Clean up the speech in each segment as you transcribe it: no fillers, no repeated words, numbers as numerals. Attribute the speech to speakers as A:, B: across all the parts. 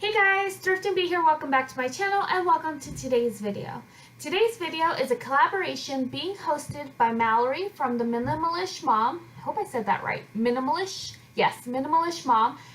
A: Hey guys, Thrift and Be here. Welcome back to my channel and welcome to today's video. Today's video is a collaboration being hosted by Mallory from the MinimalishMom. I hope I said that right. MinimalishMom.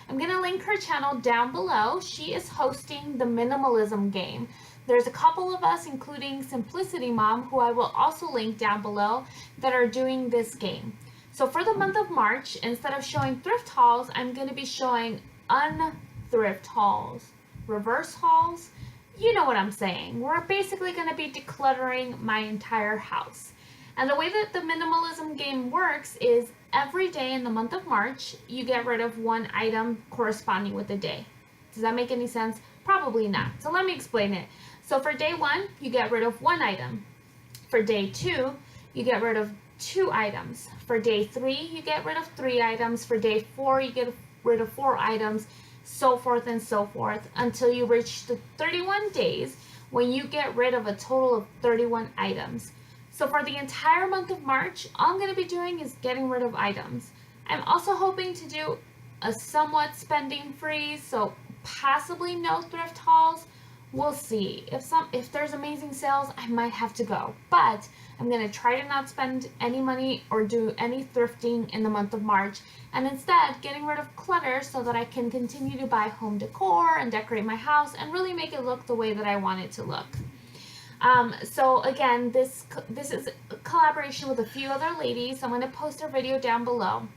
A: I'm going to link her channel down below. She is hosting the Minimalism game. There's a couple of us, including Simplicity Mom, who I will also link down below, that are doing this game. So for the month of March, instead of showing thrift hauls, I'm going to be showing thrift hauls, reverse hauls. You know what I'm saying. We're basically going to be decluttering my entire house. And the way that the minimalism game works is every day in the month of March, you get rid of one item corresponding with the day. Does that make any sense? Probably not. So let me explain it. So for day 1, you get rid of one item. For day 2, you get rid of 2 items. For day 3, you get rid of 3 items. For day 4, you get rid of 4 items. So forth and so forth until you reach the 31 days when you get rid of a total of 31 items. So for the entire month of March, all I'm going to be doing is getting rid of items. I'm also hoping to do a somewhat spending freeze, so possibly no thrift hauls. We'll see. If there's amazing sales, I might have to go. But I'm going to try to not spend any money or do any thrifting in the month of March, and instead getting rid of clutter so that I can continue to buy home decor and decorate my house and really make it look the way that I want it to look. So again, this is a collaboration with a few other ladies. I'm going to post their video down below.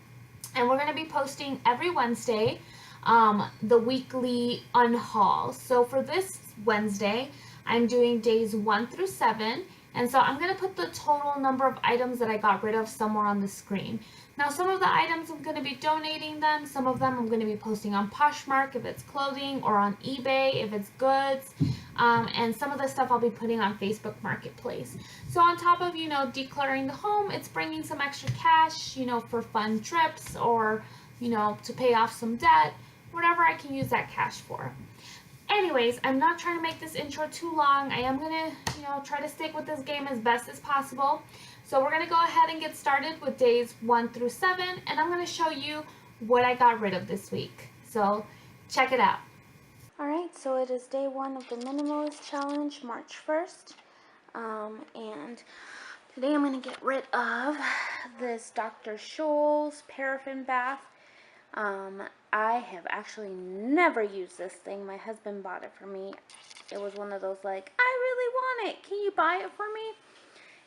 A: And we're going to be posting every Wednesday the weekly unhaul. So for this Wednesday, I'm doing days 1 through 7. And so I'm going to put the total number of items that I got rid of somewhere on the screen. Now, some of the items I'm going to be donating them. Some of them I'm going to be posting on Poshmark if it's clothing, or on eBay if it's goods. And some of the stuff I'll be putting on Facebook Marketplace. So on top of, decluttering the home, it's bringing some extra cash, for fun trips or, to pay off some debt, whatever I can use that cash for. Anyways, I'm not trying to make this intro too long. I am going to, try to stick with this game as best as possible. So we're going to go ahead and get started with days 1 through 7, and I'm going to show you what I got rid of this week. So check it out. Alright, so it is day 1 of the Minimalist Challenge, March 1st. And today I'm going to get rid of this Dr. Scholl's paraffin bath. I have actually never used this thing. My husband bought it for me. It was one of those like, I really want it. Can you buy it for me?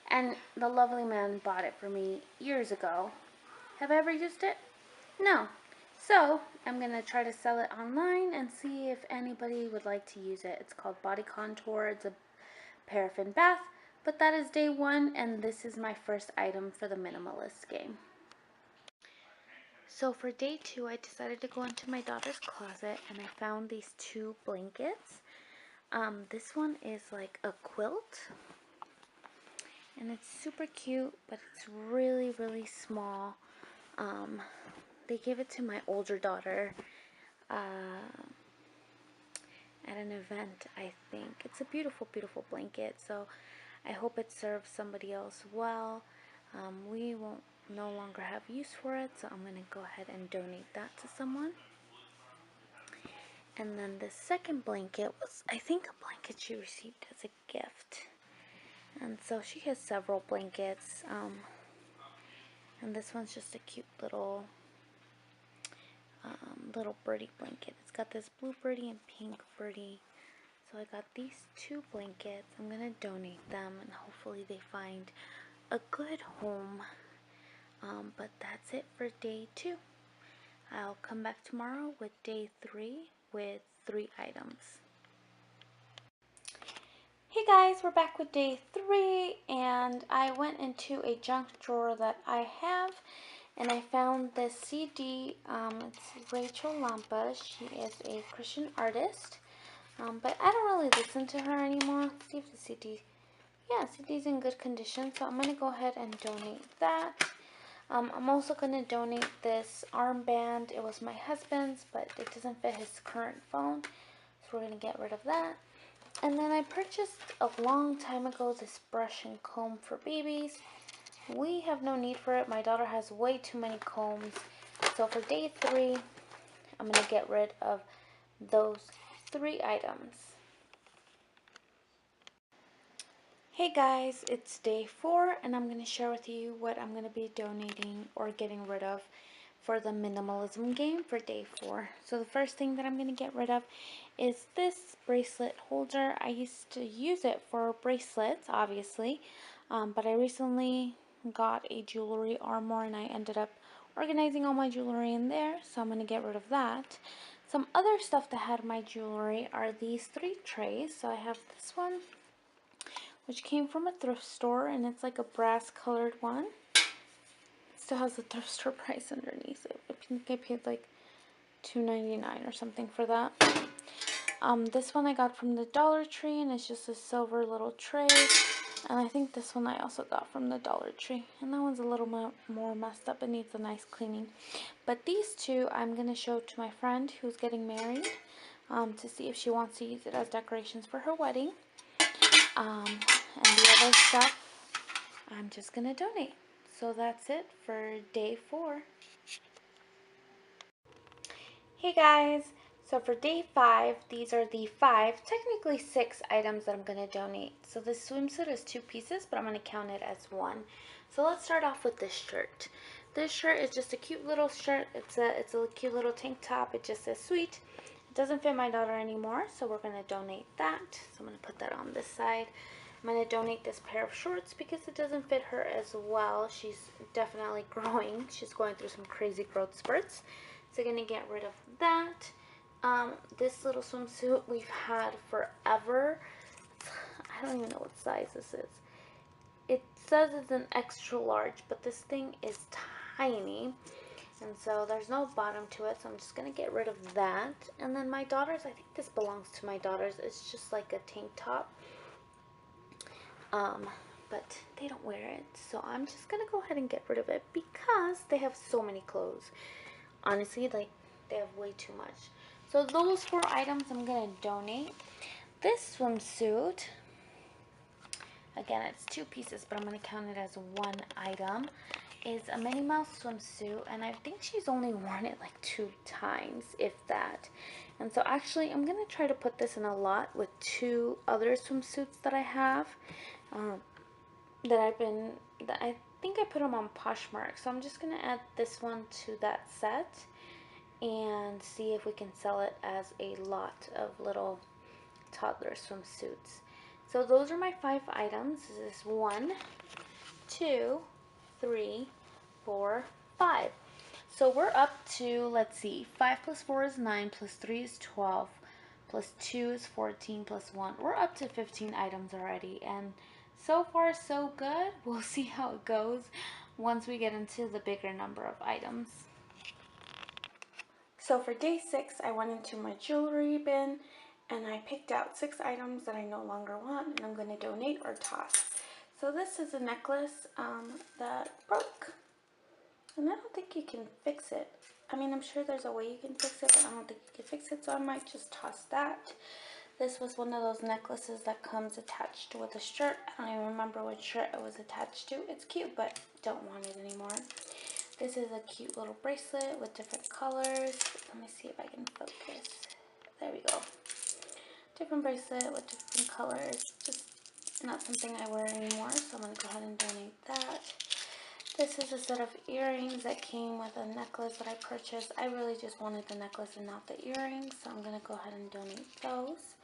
A: And the lovely man bought it for me years ago. Have I ever used it? No. So I'm going to try to sell it online and see if anybody would like to use it. It's called Body Contour. It's a paraffin bath. But that is day 1, and this is my first item for the minimalist game. So for day 2, I decided to go into my daughter's closet, and I found these 2 blankets. This one is like a quilt, and it's super cute, but it's really, really small. They gave it to my older daughter at an event, I think. It's a beautiful, beautiful blanket, so I hope it serves somebody else well. We won't no longer have use for it, so I'm going to go ahead and donate that to someone. And then the second blanket was, I think, a blanket she received as a gift. And so she has several blankets, and this one's just a cute little birdie blanket. It's got this blue birdie and pink birdie. So I got these 2 blankets. I'm going to donate them, and hopefully they find a good home. But that's it for day 2. I'll come back tomorrow with day 3 with 3 items. Hey guys, we're back with day 3, and I went into a junk drawer that I have, and I found this CD. It's Rachel Lampa. She is a Christian artist, but I don't really listen to her anymore. Let's see if the CD's in good condition, so I'm going to go ahead and donate that. I'm also going to donate this armband. It was my husband's, but it doesn't fit his current phone, so we're going to get rid of that. And then I purchased a long time ago this brush and comb for babies. We have no need for it. My daughter has way too many combs. So for day 3, I'm going to get rid of those
B: 3 items. Hey guys, it's day 4 and I'm going to share with you what I'm going to be donating or getting rid of for the minimalism game for day 4. So the first thing that I'm going to get rid of is this bracelet holder. I used to use it for bracelets, obviously, but I recently got a jewelry armor and I ended up organizing all my jewelry in there, so I'm going to get rid of that. Some other stuff that had my jewelry are these 3 trays. So I have this one, which came from a thrift store, and it's like a brass colored one. Still has the thrift store price underneath it. I think I paid like $2.99 or something for that. This one I got from the Dollar Tree, and it's just a silver little tray. And I think this one I also got from the Dollar Tree. And that one's a little more messed up. It needs a nice cleaning. But these 2 I'm going to show to my friend who's getting married to see if she wants to use it as decorations for her wedding. And the other stuff I'm just going to donate. So that's it for day 4. Hey guys, so for day 5, these are the 5, technically 6 items that I'm going to donate. So this swimsuit is 2 pieces, but I'm going to count it as 1. So let's start off with this shirt. This shirt is just a cute little shirt. It's a cute little tank top. It just says sweet. It doesn't fit my daughter anymore, so we're going to donate that. So I'm going to put that on this side. I'm going to donate this pair of shorts because it doesn't fit her as well. She's definitely growing. She's going through some crazy growth spurts. So I'm going to get rid of that. This little swimsuit we've had forever. I don't even know what size this is. It says it's an extra large, but this thing is tiny. And so there's no bottom to it, so I'm just going to get rid of that. And then my daughter's, I think this belongs to my daughter's. It's just like a tank top. But they don't wear it, so I'm just gonna go ahead and get rid of it because they have so many clothes. Honestly, like, they have way too much. So those 4 items I'm gonna donate. This swimsuit, again, it's 2 pieces, but I'm gonna count it as 1 item, is a Minnie Mouse swimsuit, and I think she's only worn it like 2 times, if that. And so actually, I'm gonna try to put this in a lot with 2 other swimsuits that I have. That I think I put them on Poshmark. So I'm just gonna add this one to that set and see if we can sell it as a lot of little toddler swimsuits. So those are my 5 items. This is 1, 2, 3, 4, 5. So we're up to, let's see, 5 plus 4 is 9, plus 3 is 12, plus 2 is 14, plus 1. We're up to 15 items already, and so far so good. We'll see how it goes once we get into the bigger number of items. So for day 6, I went into my jewelry bin and I picked out 6 items that I no longer want and I'm going to donate or toss. So this is a necklace that broke, and I don't think you can fix it. I mean, I'm sure there's a way you can fix it, but I don't think you can fix it, so I might just toss that. This was one of those necklaces that comes attached with a shirt. I don't even remember what shirt it was attached to. It's cute, but don't want it anymore. This is a cute little bracelet with different colors. Let me see if I can focus. There we go. Different bracelet with different colors. Just not something I wear anymore, so I'm going to go ahead and donate that. This is a set of earrings that came with a necklace that I purchased. I really just wanted the necklace and not the earrings, so I'm going to go ahead and donate those.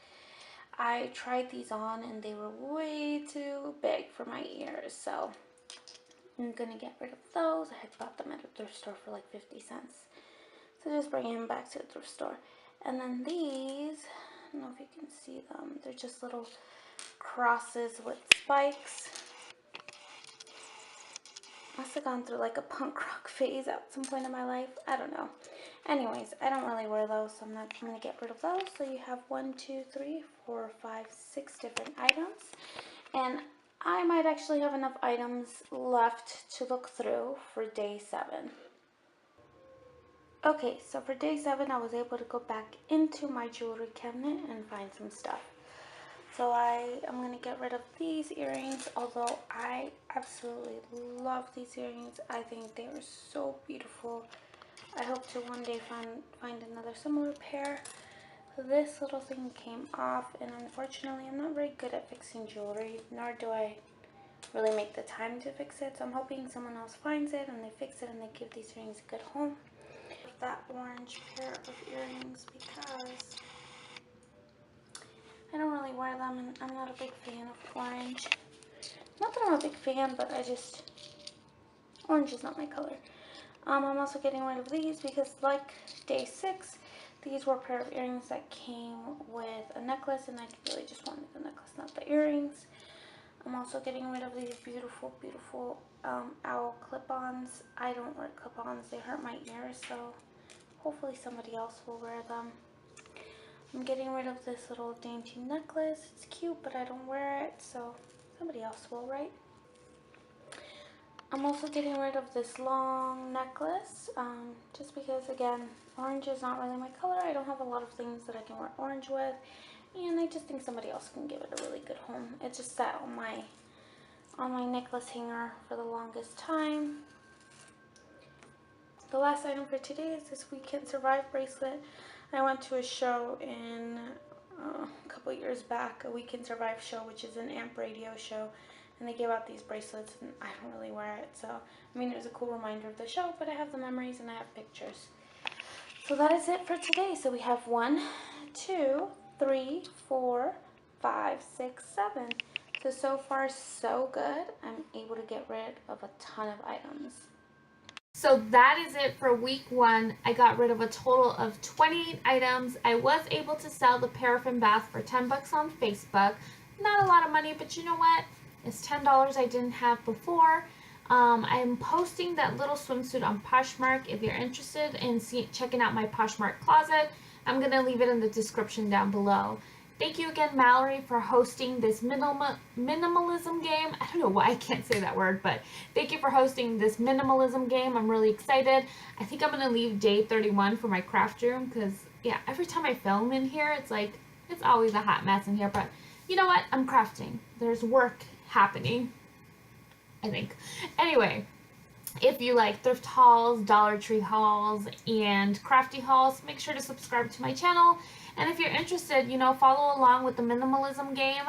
B: I tried these on and they were way too big for my ears, so I'm going to get rid of those. I had bought them at a thrift store for like 50 cents. So just bringing them back to the thrift store. And then these, I don't know if you can see them. They're just little crosses with spikes. Must have gone through like a punk rock phase at some point in my life. I don't know. Anyways, I don't really wear those, so I'm going to get rid of those. So you have 1, 2, 3, 4, 5, 6 different items. And I might actually have enough items left to look through for day 7. Okay, so for day 7, I was able to go back into my jewelry cabinet and find some stuff. So I'm going to get rid of these earrings, although I absolutely love these earrings. I think they are so beautiful. I hope to one day find another similar pair. this little thing came off, and unfortunately I'm not very good at fixing jewelry, nor do I really make the time to fix it, so I'm hoping someone else finds it and they fix it and they give these earrings a good home. That orange pair of earrings because I don't really wear them and I'm not a big fan of orange. Not that I'm a big fan, but orange is not my color. I'm also getting rid of these because, like day 6, these were a pair of earrings that came with a necklace, and I really just wanted the necklace, not the earrings. I'm also getting rid of these beautiful, beautiful owl clip-ons. I don't wear clip-ons. They hurt my ears, so hopefully somebody else will wear them. I'm getting rid of this little dainty necklace. It's cute, but I don't wear it, so somebody else will, right? I'm also getting rid of this long necklace, just because, again, orange is not really my color. I don't have a lot of things that I can wear orange with, and I just think somebody else can give it a really good home. It just sat on my necklace hanger for the longest time. The last item for today is this We Can Survive bracelet. I went to a show in a couple years back, a We Can Survive show, which is an AMP radio show. And they give out these bracelets, and I don't really wear it. So, I mean, it was a cool reminder of the show, but I have the memories and I have pictures. So that is it for today. So we have 1, 2, 3, 4, 5, 6, 7. So far, so good. I'm able to get rid of a ton of items.
A: So that is it for week 1. I got rid of a total of 28 items. I was able to sell the paraffin bath for $10 on Facebook. Not a lot of money, but you know what? It's $10 I didn't have before. I'm posting that little swimsuit on Poshmark. If you're interested in checking out my Poshmark closet, I'm going to leave it in the description down below. Thank you again, Mallory, for hosting this minimalism game. I don't know why I can't say that word, but thank you for hosting this minimalism game. I'm really excited. I think I'm going to leave day 31 for my craft room because, yeah, every time I film in here, it's like, it's always a hot mess in here, but you know what? I'm crafting. There's work happening, I think. Anyway, if you like thrift hauls, Dollar Tree hauls, and crafty hauls, make sure to subscribe to my channel. And if you're interested, follow along with the minimalism game.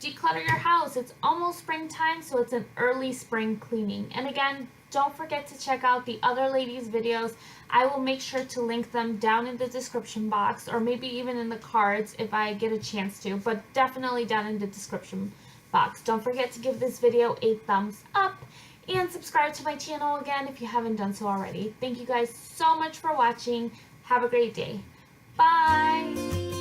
A: Declutter your house. It's almost springtime, so it's an early spring cleaning. And again, don't forget to check out the other ladies' videos. I will make sure to link them down in the description box, or maybe even in the cards if I get a chance to, but definitely down in the description box. Don't forget to give this video a thumbs up and subscribe to my channel again if you haven't done so already. Thank you guys so much for watching. Have a great day. Bye!